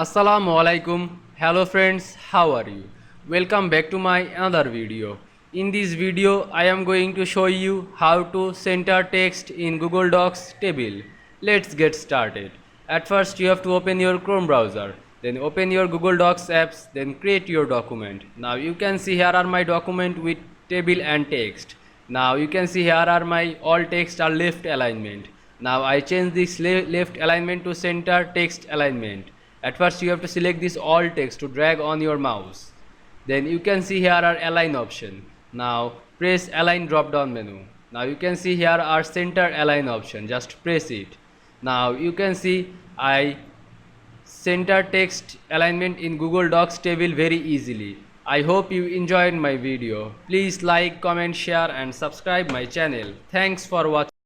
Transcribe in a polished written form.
Assalamu Walaikum. Hello friends, how are you? Welcome back to my another video. In this video, I am going to show you how to center text in Google Docs table. Let's get started. At first, you have to open your Chrome browser. Then open your Google Docs apps. Then create your document. Now you can see here are my document with table and text. Now you can see here are my all text are left alignment. Now I change this left alignment to center text alignment. At first you have to select this all text to drag on your mouse. Then you can see here are align option. Now press align drop down menu. Now you can see here are center align option. Just press it. Now you can see I center text alignment in Google Docs table very easily. I hope you enjoyed my video. Please like, comment, share and subscribe my channel. Thanks for watching.